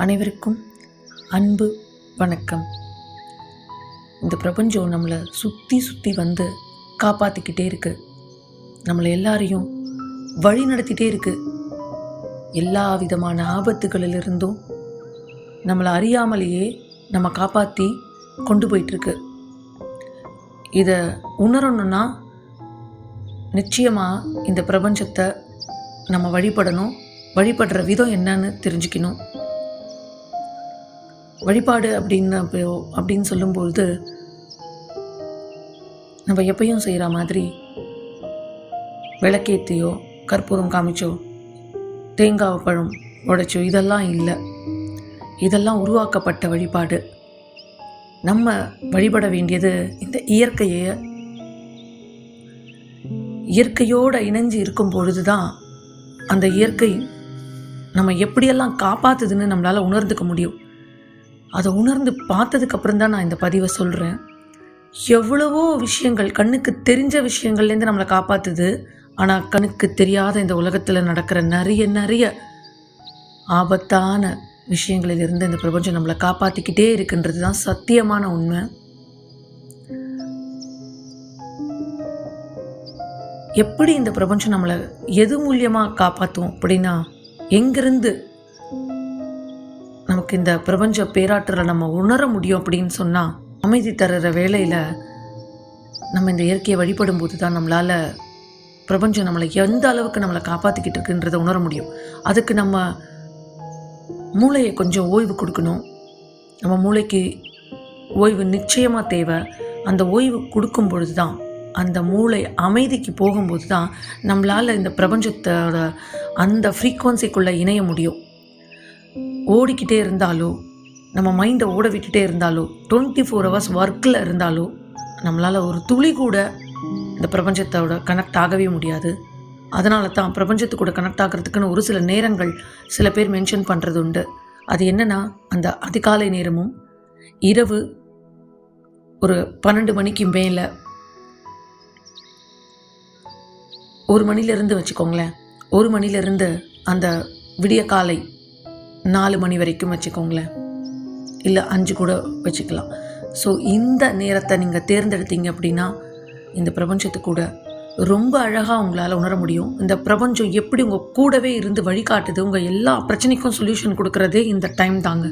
அனைவருக்கும் அன்பு வணக்கம். இந்த பிரபஞ்சம் நம்மளை சுற்றி சுற்றி வந்து காப்பாற்றிக்கிட்டே இருக்கு. நம்மளை எல்லாரையும் வழி நடத்திட்டே இருக்கு. எல்லா விதமான ஆபத்துகளிலிருந்தும் நம்மளை அறியாமலேயே நம்ம காப்பாற்றி கொண்டு போயிட்டுருக்கு. இதை உணரணுன்னா நிச்சயமாக இந்த பிரபஞ்சத்தை நம்ம வழிபடணும். வழிபடுற விதம் என்னன்னு தெரிஞ்சுக்கணும். வழிபாடு அப்படின்னு சொல்லும்பொழுது நம்ம எப்பயும் செய்கிற மாதிரி விளக்கேற்றியோ கற்பூரம் காமிச்சோ தேங்காய் பழம் உடைச்சோ இதெல்லாம் இல்லை. இதெல்லாம் உருவாக்கப்பட்ட வழிபாடு. நம்ம வழிபட வேண்டியது இந்த இயற்கையோடு இணைஞ்சு இருக்கும் பொழுது தான் அந்த இயற்கை நம்ம எப்படியெல்லாம் காப்பாற்றுதுன்னு நம்மளால் உணர்ந்துக்க முடியும். அதை உணர்ந்து பார்த்ததுக்கப்புறம் தான் நான் இந்த பதிவை சொல்கிறேன். எவ்வளவோ விஷயங்கள் கண்ணுக்கு தெரிஞ்ச விஷயங்கள்லேருந்து நம்மளை காப்பாற்றுது. ஆனால் கண்ணுக்கு தெரியாத இந்த உலகத்தில் நடக்கிற நிறைய ஆபத்தான விஷயங்களிலிருந்து இந்த பிரபஞ்சம் நம்மளை காப்பாற்றிக்கிட்டே இருக்குன்றது தான் சத்தியமான உண்மை. எப்படி இந்த பிரபஞ்சம் நம்மளை எது மூலியமாக காப்பாற்றும் அப்படின்னா, எங்கிருந்து நமக்கு இந்த பிரபஞ்ச பேராற்றலை நம்ம உணர முடியும் அப்படின்னு சொன்னால், அமைதி தர்ற வேளையில் நம்ம இந்த இயற்கையை வழிபடும் போது தான் நம்மளால் பிரபஞ்சம் நம்மளை எந்த அளவுக்கு நம்மளை காப்பாற்றிக்கிட்டு இருக்குன்றதை உணர முடியும். அதுக்கு நம்ம மூளையை கொஞ்சம் ஓய்வு கொடுக்கணும். நம்ம மூளைக்கு ஓய்வு நிச்சயமாக தேவை. அந்த ஓய்வு கொடுக்கும் பொழுது தான், அந்த மூளை அமைதிக்கு போகும்போது தான் நம்மளால் இந்த பிரபஞ்சத்தோட அந்த ஃப்ரீக்குவன்சிக்குள்ளே இணைய முடியும். ஓடிக்கிட்டே இருந்தாலோ, நம்ம மைண்டை ஓட விட்டுட்டே இருந்தாலோ, 24 hours ஒர்க்கில் இருந்தாலோ நம்மளால் ஒரு துளி கூட இந்த பிரபஞ்சத்தோட கனெக்ட் ஆகவே முடியாது. அதனால தான் பிரபஞ்சத்து கூட கனெக்ட் ஆகிறதுக்குன்னு ஒரு சில நேரங்கள் சில பேர் மென்ஷன் பண்ணுறது உண்டு. அது என்னென்னா, அந்த அதிகாலை நேரமும் இரவு ஒரு 12 மணிக்கு மேலே 1 மணிலேருந்து வச்சுக்கோங்களேன். 1 மணிலேருந்து அந்த விடிய காலை 4 மணி வரைக்கும் வச்சுக்கோங்களேன், இல்லை 5 கூட வச்சுக்கலாம். ஸோ இந்த நேரத்தை நீங்கள் தேர்ந்தெடுத்தீங்க அப்படின்னா இந்த பிரபஞ்சத்து கூட ரொம்ப அழகாக உங்களால் உணர முடியும். இந்த பிரபஞ்சம் எப்படி உங்கள் கூடவே இருந்து வழிகாட்டுது, உங்கள் எல்லா பிரச்சனைக்கும் சொல்யூஷன் கொடுக்குறதே இந்த டைம் தாங்க.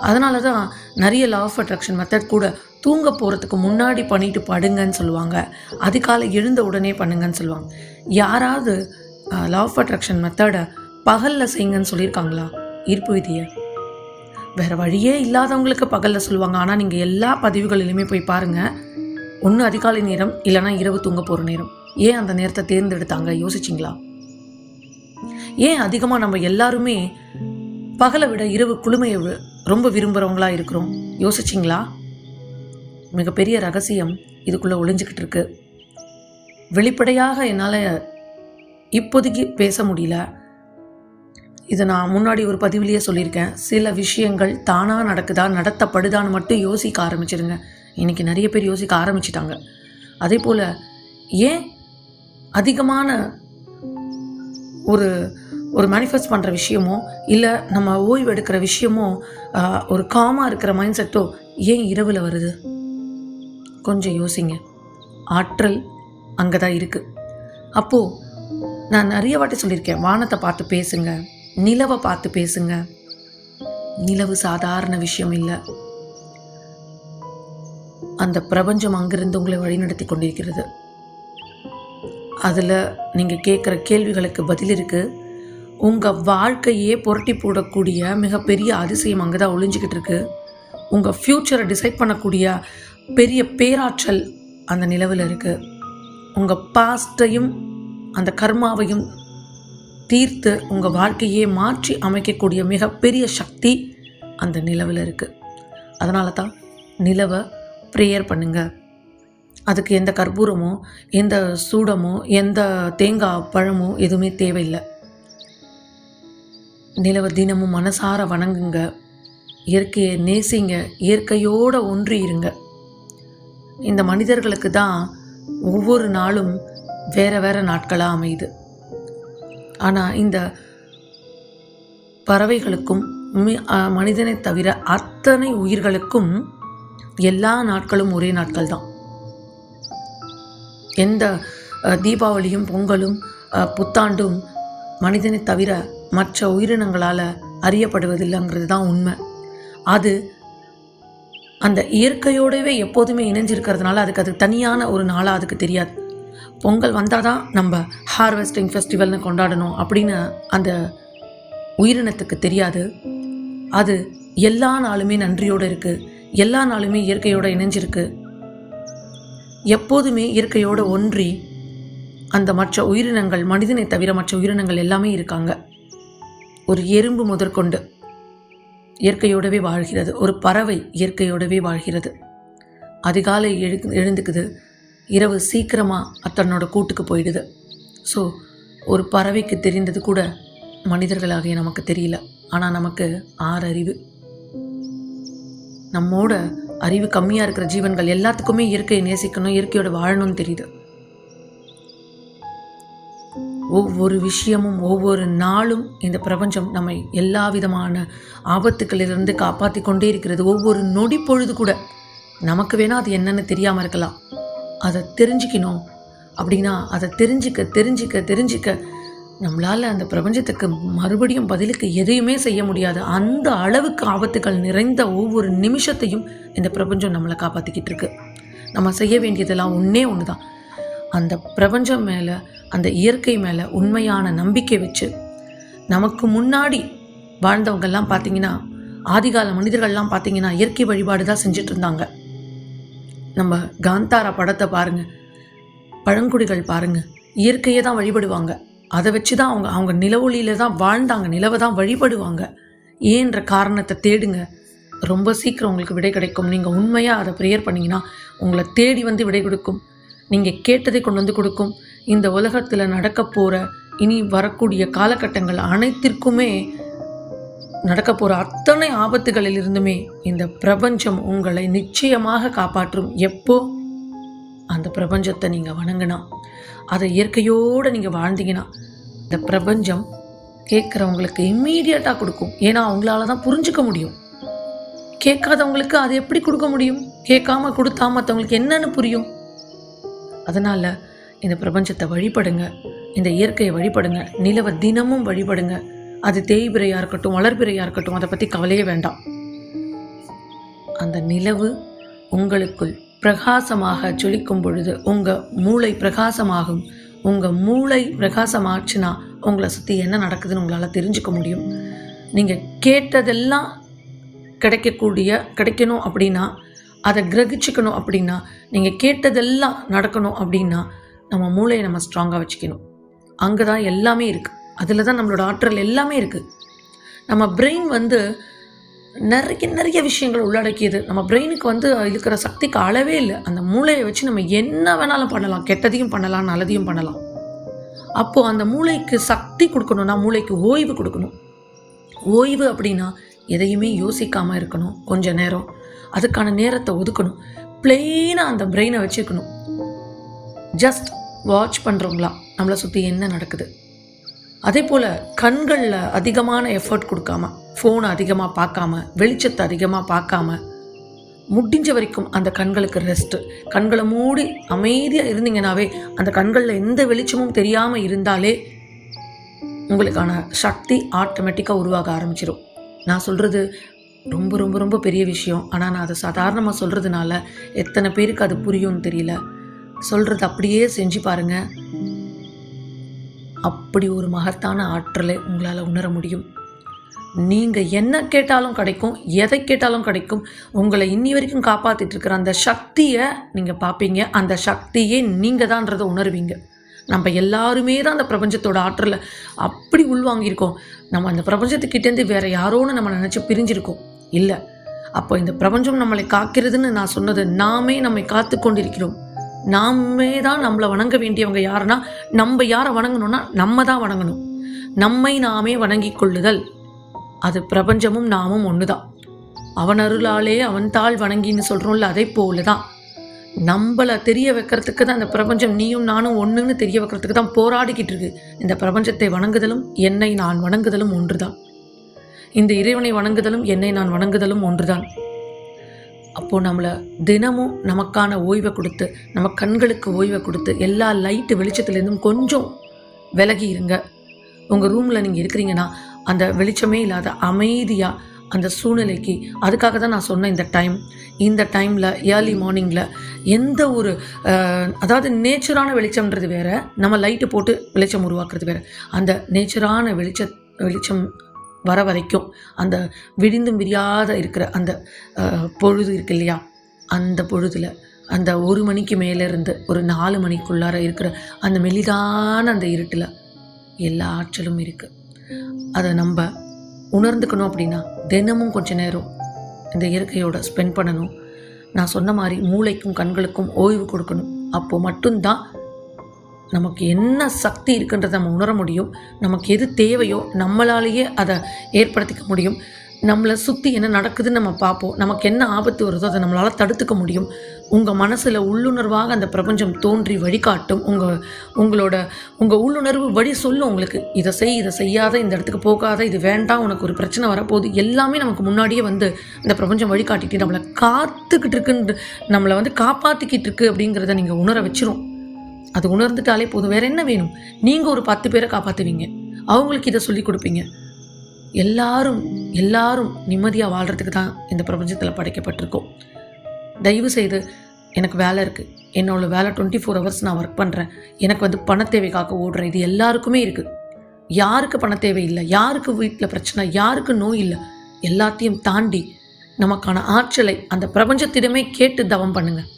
அதனால தான் நிறைய லா ஆஃப் அட்ராக்ஷன் மெத்தட் கூட தூங்க போகிறதுக்கு முன்னாடி பண்ணிட்டு படுங்கன்னு சொல்லுவாங்க. அதிகாலை எழுந்த உடனே பண்ணுங்கன்னு சொல்லுவாங்க. யாராவது லா ஆஃப் அட்ராக்ஷன் மெத்தடை பகலில் செய்யுங்கன்னு சொல்லியிருக்காங்களா? ஈர்ப்பு விதியை வேறு வழியே இல்லாதவங்களுக்கு பகலில் சொல்லுவாங்க. ஆனால் நீங்கள் எல்லா பதிவுகளிலுமே போய் பாருங்கள், ஒன்று அதிகாலை நேரம், இல்லைனா இரவு தூங்க போகிற நேரம். ஏன் அந்த நேரத்தை தேர்ந்தெடுத்தாங்க யோசிச்சிங்களா? ஏன் அதிகமாக நம்ம எல்லாருமே பகலை விட இரவு குளுமையை ரொம்ப விரும்புகிறவங்களா இருக்கிறோம்? யோசிச்சிங்களா? மிகப்பெரிய ரகசியம் இதுக்குள்ளே ஒளிஞ்சிக்கிட்டு இருக்கு. வெளிப்படையாக என்னால் இப்போதைக்கு பேச முடியல. இதை நான் முன்னாடி ஒரு பதிவிலேயே சொல்லியிருக்கேன். சில விஷயங்கள் தானாக நடக்குதா நடத்தப்படுதான்னு மட்டும் யோசிக்க ஆரம்பிச்சிடுங்க. இன்றைக்கி நிறைய பேர் யோசிக்க ஆரம்பிச்சிட்டாங்க. அதே போல் ஏன் அதிகமான ஒரு மேனிஃபெஸ்ட் பண்ணுற விஷயமோ, இல்லை நம்ம ஓய்வு எடுக்கிற விஷயமோ, ஒரு காமாக இருக்கிற மைண்ட் செட்டோ ஏன் இரவில் வருது? கொஞ்சம் யோசிங்க. ஆற்றல் அங்கே தான் இருக்குது. அப்போது நான் நிறைய வாட்டி சொல்லியிருக்கேன், வானத்தை பார்த்து பேசுங்க, நிலவை பார்த்து பேசுங்க. நிலவு சாதாரண விஷயம் இல்லை. அந்த பிரபஞ்சம் அங்கிருந்து உங்களை வழிநடத்தி கொண்டிருக்கிறது. அதில் நீங்கள் கேட்குற கேள்விகளுக்கு பதில் இருக்குது. உங்கள் வாழ்க்கையே புரட்டி போடக்கூடிய மிகப்பெரிய அதிசயம் அங்கே தான் ஒளிஞ்சிக்கிட்டு இருக்கு. உங்கள் ஃப்யூச்சரை டிசைட் பண்ணக்கூடிய பெரிய பேராற்றல் அந்த நிலவில் இருக்குது. உங்கள் பாஸ்ட்டையும் அந்த கர்மாவையும் தீர்த்து உங்கள் வாழ்க்கையே மாற்றி அமைக்கக்கூடிய மிகப்பெரிய சக்தி அந்த நிலவில் இருக்குது. அதனால தான் நிலவை ப்ரேயர் பண்ணுங்க. அதுக்கு எந்த கற்பூரமோ, எந்த சூடமோ, எந்த தேங்காய் பழமோ எதுவுமே தேவையில்லை. நிலவை தினமும் மனசார வணங்குங்க. இயற்கையை நேசிங்க. இயற்கையோடு ஒன்றி இருங்க. இந்த மனிதர்களுக்கு தான் ஒவ்வொரு நாளும் வேறு வேறு நாட்களாக அமையுது. ஆனால் இந்த பறவைகளுக்கும் மனிதனை தவிர அத்தனை உயிர்களுக்கும் எல்லா நாட்களும் ஒரே நாட்கள் தான். எந்த தீபாவளியும் பொங்கலும் புத்தாண்டும் மனிதனை தவிர மற்ற உயிரினங்களால் அறியப்படுவதில்லைங்கிறது தான் உண்மை. அது அந்த இயற்கையோடவே எப்போதுமே இணைஞ்சிருக்கிறதுனால அது தனியான ஒரு நாளாக அதுக்கு தெரியாது. பொங்கல் வந்தால் தான் நம்ம ஹார்வெஸ்டிங் ஃபெஸ்டிவல்னு கொண்டாடணும் அப்படின்னு அந்த உயிரினத்துக்கு தெரியாது. அது எல்லா நாளுமே நன்றியோடு இருக்குது, எல்லா நாளுமே இயற்கையோடு இணைஞ்சிருக்கு, எப்போதுமே இயற்கையோடு ஒன்றி அந்த மற்ற உயிரினங்கள் மனிதனை தவிர மற்ற உயிரினங்கள் எல்லாமே இருக்காங்க. ஒரு எறும்பு முதற்கொண்டு இயற்கையோடவே வாழ்கிறது, ஒரு பறவை இயற்கையோடவே வாழ்கிறது. அதிகாலை எழுந்துக்குது, இரவு சீக்கிரமாக தன்னோட கூட்டுக்கு போயிடுது. ஸோ ஒரு பறவைக்கு தெரிந்தது கூட மனிதர்களாகிய நமக்கு தெரியல. ஆனால் நமக்கு 6 அறிவு. நம்மோட அறிவு கம்மியாக இருக்கிற ஜீவன்கள் எல்லாத்துக்குமே இயற்கையை நேசிக்கணும், இயற்கையோட வாழணும்னு தெரியுது. ஒவ்வொரு விஷயமும் ஒவ்வொரு நாளும் இந்த பிரபஞ்சம் நம்மை எல்லா விதமான ஆபத்துக்களிலிருந்து காப்பாற்றி கொண்டே இருக்கிறது. ஒவ்வொரு நொடி பொழுது கூட நமக்கு வேணால் அது என்னன்னு தெரியாமல் இருக்கலாம். அதை தெரிஞ்சுக்கணும் அப்படின்னா அதை தெரிஞ்சிக்க நம்மளால் அந்த பிரபஞ்சத்துக்கு மறுபடியும் பதிலுக்கு எதையுமே செய்ய முடியாது. அந்த அளவுக்கு ஆபத்துக்கள் நிறைந்த ஒவ்வொரு நிமிஷத்தையும் இந்த பிரபஞ்சம் நம்மளை காப்பாற்றிக்கிட்டு இருக்கு. நம்ம செய்ய வேண்டியதெல்லாம் ஒன்று தான், அந்த பிரபஞ்சம் மேலே அந்த இயற்கை மேலே உண்மையான நம்பிக்கை வச்சு. நமக்கு முன்னாடி வாழ்ந்தவங்கெல்லாம் பார்த்திங்கன்னா, ஆதிகால மனிதர்கள்லாம் பார்த்திங்கன்னா இயற்கை வழிபாடு தான் செஞ்சுட்டு இருந்தாங்க. நம்ம காந்தாரா படத்தை பாருங்கள், பழங்குடிகள் பாருங்கள், இயற்கையை தான் வழிபடுவாங்க. அதை வச்சு தான் அவங்க நிலவொளியில் தான் வாழ்ந்தாங்க, நிலவை தான் வழிபடுவாங்க. ஏன்ற காரணத்தை தேடுங்க, ரொம்ப சீக்கிரம் உங்களுக்கு விடை கிடைக்கும். நீங்கள் உண்மையாக அதை ப்ரேயர் பண்ணிங்கன்னா உங்களை தேடி வந்து விடை கொடுக்கும். நீங்கள் கேட்டதை கொண்டு வந்து கொடுக்கும். இந்த உலகத்தில் நடக்க போகிற இனி வரக்கூடிய காலகட்டங்கள் அனைத்திற்குமே நடக்க போகிற அத்தனை ஆபத்துகளிலிருந்துமே இந்த பிரபஞ்சம் உங்களை நிச்சயமாக காப்பாற்றும். எப்போ அந்த பிரபஞ்சத்தை நீங்கள் வணங்கினா, அதை இயற்கையோடு நீங்கள் வாழ்ந்தீங்கன்னா, இந்த பிரபஞ்சம் கேட்குறவங்களுக்கு இம்மீடியட்டாக கொடுக்கும். ஏன்னா அவங்களால தான் புரிஞ்சுக்க முடியும். கேட்காதவங்களுக்கு அது எப்படி கொடுக்க முடியும்? கேட்காம கொடுத்தா மற்றவங்களுக்கு என்னன்னு புரியும்? அதனால் இந்த பிரபஞ்சத்தை வழிபடுங்க, இந்த இயற்கையை வழிபடுங்க, நிலவை தினமும் வழிபடுங்க. அது தேய்பிரையாக இருக்கட்டும், வளர்பிரையாக இருக்கட்டும், அதை பற்றி கவலையே வேண்டாம். அந்த நிலவு உங்களுக்குள் பிரகாசமாக ஜொலிக்கும் பொழுது உங்கள் மூளை பிரகாசமாகும். உங்கள் மூளை பிரகாசமாச்சுன்னா உங்களை சுற்றி என்ன நடக்குதுன்னு உங்களால் தெரிஞ்சுக்க முடியும். நீங்கள் கேட்டதெல்லாம் கிடைக்கணும் அப்படின்னா, அதை கிரகிச்சிக்கணும் அப்படின்னா, நீங்கள் கேட்டதெல்லாம் நடக்கணும் அப்படின்னா நம்ம மூளையை நம்ம ஸ்ட்ராங்காக வச்சுக்கணும். அங்கே தான் எல்லாமே இருக்குது, அதில் தான் நம்மளோட ஆற்றல் எல்லாமே இருக்குது. நம்ம பிரெயின் நிறைய விஷயங்கள் உள்ளடக்கியது. நம்ம பிரெயினுக்கு இருக்கிற சக்திக்கு அளவே இல்லை. அந்த மூளையை வச்சு நம்ம என்ன வேணாலும் பண்ணலாம், கெட்டதையும் பண்ணலாம், நல்லதையும் பண்ணலாம். அப்போது அந்த மூளைக்கு சக்தி கொடுக்கணும்னா மூளைக்கு ஓய்வு கொடுக்கணும். ஓய்வு அப்படின்னா எதையுமே யோசிக்காமல் இருக்கணும். கொஞ்ச நேரம் அதுக்கான நேரத்தை ஒதுக்கணும். பிளெயினாக அந்த பிரெயினை வச்சுக்கணும். ஜஸ்ட் வாட்ச் பண்ணுறவங்களா நம்மளை சுற்றி என்ன நடக்குது. அதே போல் கண்களில் அதிகமான எஃபர்ட் கொடுக்காம, ஃபோனை அதிகமாக பார்க்காம, வெளிச்சத்தை அதிகமாக பார்க்காம, முடிஞ்ச வரைக்கும் அந்த கண்களுக்கு ரெஸ்ட்டு. கண்களை மூடி அமைதியாக இருந்தீங்கன்னாவே, அந்த கண்களில் எந்த வெளிச்சமும் தெரியாமல் இருந்தாலே உங்களுக்கான சக்தி ஆட்டோமேட்டிக்காக உருவாக ஆரம்பிச்சிடும். நான் சொல்கிறது ரொம்ப ரொம்ப ரொம்ப பெரிய விஷயம். ஆனால் நான் அதை சாதாரணமாக சொல்கிறதுனால எத்தனை பேருக்கு அது புரியும்னு தெரியல. சொல்கிறது அப்படியே செஞ்சு பாருங்கள். அப்படி ஒரு மகத்தான ஆற்றலை உங்களால் உணர முடியும். நீங்கள் என்ன கேட்டாலும் கிடைக்கும், எதை கேட்டாலும் கிடைக்கும். உங்களை இன்னி வரைக்கும் காப்பாற்றிட்டு இருக்கிற அந்த சக்தியை நீங்கள் பார்ப்பீங்க. அந்த சக்தியே நீங்கள் தான்றதை உணர்வீங்க. நம்ம எல்லாருமே தான் அந்த பிரபஞ்சத்தோட ஆற்றலை அப்படி உள்வாங்கியிருக்கோம். நம்ம அந்த பிரபஞ்சத்துக்கிட்டேருந்து வேறு யாரோன்னு நம்ம நினச்சி பிரிஞ்சிருக்கோம். இல்லை, அப்போ இந்த பிரபஞ்சம் நம்மளை காக்கிறதுன்னு நான் சொன்னது, நாமே நம்மை காத்து கொண்டிருக்கிறோம். நாமே தான் நம்மளை வணங்க வேண்டியவங்க. யாருன்னா, நம்ம யாரை வணங்கணும்னா நம்ம தான் வணங்கணும். நம்மை நாமே வணங்கி கொள்ளுதல், அது பிரபஞ்சமும் நாமும் ஒன்று தான். அவன் அருளாலே அவன் தாள் வணங்கின்னு சொல்கிறோம்ல, அதே போல தான் நம்மளை தெரிய வைக்கிறதுக்கு தான் இந்த பிரபஞ்சம் நீயும் நானும் ஒன்றுன்னு தெரிய வைக்கிறதுக்கு தான் போராடிக்கிட்டு இருக்கு. இந்த பிரபஞ்சத்தை வணங்குதலும் என்னை நான் வணங்குதலும் ஒன்று தான். இந்த இறைவனை வணங்குதலும் என்னை நான் வணங்குதலும் ஒன்றுதான். அப்போது நம்மளை தினமும் நமக்கான ஓய்வை கொடுத்து, நம்ம கண்களுக்கு ஓய்வை கொடுத்து, எல்லா லைட்டு வெளிச்சத்துலேருந்தும் கொஞ்சம் விலகி இருங்க. உங்கள் ரூமில் நீங்கள் இருக்கிறீங்கன்னா அந்த வெளிச்சமே இல்லாத அமைதியாக அந்த சூழ்நிலைக்கு, அதுக்காக தான் நான் சொன்னேன் இந்த டைமில் ஏர்லி மார்னிங்கில் எந்த ஒரு அதாவது நேச்சரான வெளிச்சம்ன்றது வேறு, நம்ம லைட்டு போட்டு வெளிச்சம் உருவாக்குறது வேறு. அந்த நேச்சரான வெளிச்சம் வர வரைக்கும் அந்த விடிந்தும் விரியாத இருக்கிற அந்த பொழுது இருக்கு இல்லையா, அந்த பொழுதில் அந்த 1 மணிக்கு மேலேருந்து ஒரு 4 மணிக்குள்ளார இருக்கிற அந்த மெலிதான அந்த இருட்டில் எல்லா ஆற்றலும் இருக்குது. அதை நம்ம உணர்ந்துக்கணும் அப்படின்னா தினமும் கொஞ்ச நேரம் இந்த இயற்கையோட ஸ்பெண்ட் பண்ணணும். நான் சொன்ன மாதிரி மூளைக்கும் கண்களுக்கும் ஓய்வு கொடுக்கணும். அப்போது மட்டும்தான் நமக்கு என்ன சக்தி இருக்குன்றதை நம்ம உணர முடியும். நமக்கு எது தேவையோ நம்மளாலேயே அதை ஏற்படுத்திக்க முடியும். நம்மளை சுற்றி என்ன நடக்குதுன்னு நம்ம பார்ப்போம். நமக்கு என்ன ஆபத்து வருதோ அதை நம்மளால் தடுத்துக்க முடியும். உங்கள் மனசில் உள்ளுணர்வாக அந்த பிரபஞ்சம் தோன்றி வழிகாட்டும். உங்கள் உள்ளுணர்வு வழி சொல்லும் உங்களுக்கு, இதை செய்யாத, இந்த இடத்துக்கு போகாத, இது வேண்டாம், உனக்கு ஒரு பிரச்சனை வரப்போகுது, எல்லாமே நமக்கு முன்னாடியே வந்து இந்த பிரபஞ்சம் வழிகாட்டிட்டு நம்மளை காத்துக்கிட்டு இருக்குன்னு, நம்மளை வந்து காப்பாற்றிக்கிட்டு இருக்கு அப்படிங்கிறத நீங்கள் உணர வச்சிரும். அது உணர்ந்துட்டாலே போதும். வேறு என்ன வேணும்? நீங்கள் ஒரு 10 பேரை காப்பாற்றுவீங்க, அவங்களுக்கு இதை சொல்லி கொடுப்பீங்க. எல்லாரும் நிம்மதியாக வாழ்கிறதுக்கு தான் இந்த பிரபஞ்சத்தில் படைக்கப்பட்டிருக்கோம். தயவு செய்து, எனக்கு வேலை இருக்குது, என்னோட வேலை 24 hours நான் ஒர்க் பண்ணுறேன், எனக்கு வந்து பண தேவைக்காக ஓடுறேன், இது எல்லாருக்குமே இருக்குது. யாருக்கு பண தேவை இல்லை, யாருக்கு வீட்டில் பிரச்சனை, யாருக்கு நோய் இல்லை, எல்லாத்தையும் தாண்டி நமக்கான ஆற்றலை அந்த பிரபஞ்சத்திடமே கேட்டு தவம் பண்ணுங்கள்.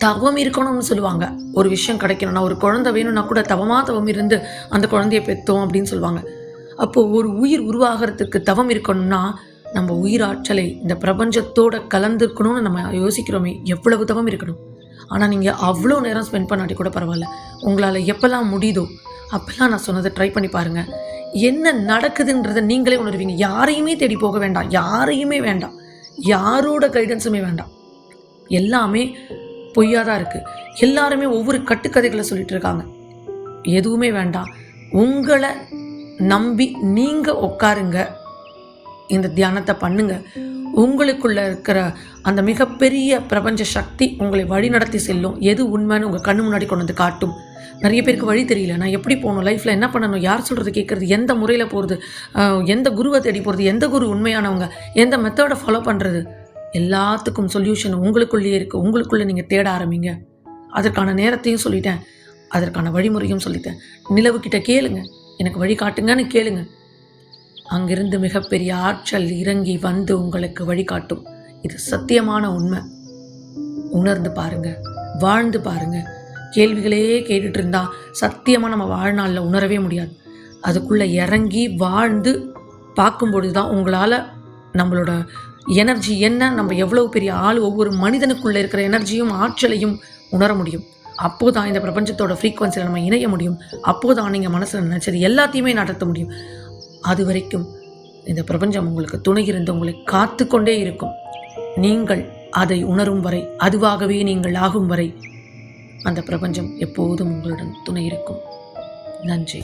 தவம் இருக்கணும்னு சொல்லுவாங்க. ஒரு விஷயம் கிடைக்கணும்னா, ஒரு குழந்தை வேணும்னா கூட தவம் இருந்து அந்த குழந்தைய பெற்றோம் அப்படின்னு சொல்லுவாங்க. அப்போது ஒரு உயிர் உருவாகிறதுக்கு தவம் இருக்கணும்னா நம்ம உயிராற்றலை இந்த பிரபஞ்சத்தோடு கலந்துருக்கணும்னு நம்ம யோசிக்கிறோமே, எவ்வளவு தவம் இருக்கணும். ஆனால் நீங்கள் அவ்வளோ நேரம் ஸ்பெண்ட் பண்ணாட்டி கூட பரவாயில்ல, உங்களால் எப்போல்லாம் முடியுதோ அப்போல்லாம் நான் சொன்னதை ட்ரை பண்ணி பாருங்கள். என்ன நடக்குதுன்றதை நீங்களே உணர்வீங்க. யாரையுமே தேடி போக வேண்டாம், யாரையுமே வேண்டாம், யாரோட கைடன்ஸுமே வேண்டாம். எல்லாமே பொய்யாக தான் இருக்குது. எல்லாருமே ஒவ்வொரு கட்டுக்கதைகளை சொல்லிட்டு இருக்காங்க. எதுவுமே வேண்டாம். உங்களை நம்பி நீங்கள் உட்காருங்க, இந்த தியானத்தை பண்ணுங்க. உங்களுக்குள்ளே இருக்கிற அந்த மிகப்பெரிய பிரபஞ்ச சக்தி உங்களை வழி நடத்தி செல்லும். எது உண்மைன்னு உங்கள் கண்ணு முன்னாடி கொண்டு வந்து காட்டும். நிறைய பேருக்கு வழி தெரியல, நான் எப்படி போகணும், லைஃப்பில் என்ன பண்ணணும், யார் சொல்கிறது கேட்குறது, எந்த முறையில் போகிறது, எந்த குருவை தேடி போகிறது, எந்த குரு உண்மையானவங்க, எந்த மெத்தடை ஃபாலோ பண்ணுறது, எல்லாத்துக்கும் சொல்யூஷன் உங்களுக்குள்ளேயே இருக்குது. உங்களுக்குள்ளே நீங்கள் தேட ஆரம்பிங்க. அதற்கான நேரத்தையும் சொல்லிட்டேன், அதற்கான வழிமுறையும் சொல்லிட்டேன். நிலவுக்கிட்ட கேளுங்க, எனக்கு வழி காட்டுங்கன்னு கேளுங்க. அங்கிருந்து மிகப்பெரிய ஆற்றல் இறங்கி வந்து உங்களுக்கு வழிகாட்டும். இது சத்தியமான உண்மை. உணர்ந்து பாருங்க, வாழ்ந்து பாருங்க. கேள்விகளே கேட்டுட்டு இருந்தா சத்தியமாக நம்ம வாழ்நாளில் உணரவே முடியாது. அதுக்குள்ளே இறங்கி வாழ்ந்து பார்க்கும்பொழுது தான் உங்களால் நம்மளோட எனர்ஜி என்ன, நம்ம எவ்வளோ பெரிய ஆள், ஒவ்வொரு மனிதனுக்குள்ளே இருக்கிற எனர்ஜியும் ஆற்றலையும் உணர முடியும். அப்போதான் இந்த பிரபஞ்சத்தோட ஃப்ரீக்வன்சியில் நம்ம இணைய முடியும். அப்போதான் நீங்கள் மனசில் நினச்சது எல்லாத்தையுமே நடத்த முடியும். அது வரைக்கும் இந்த பிரபஞ்சம் உங்களுக்கு துணை இருந்து உங்களை காத்து கொண்டே இருக்கும். நீங்கள் அதை உணரும் வரை, அதுவாகவே நீங்கள் ஆகும் வரை அந்த பிரபஞ்சம் எப்போதும் உங்களுடன் துணை இருக்கும். நன்றி.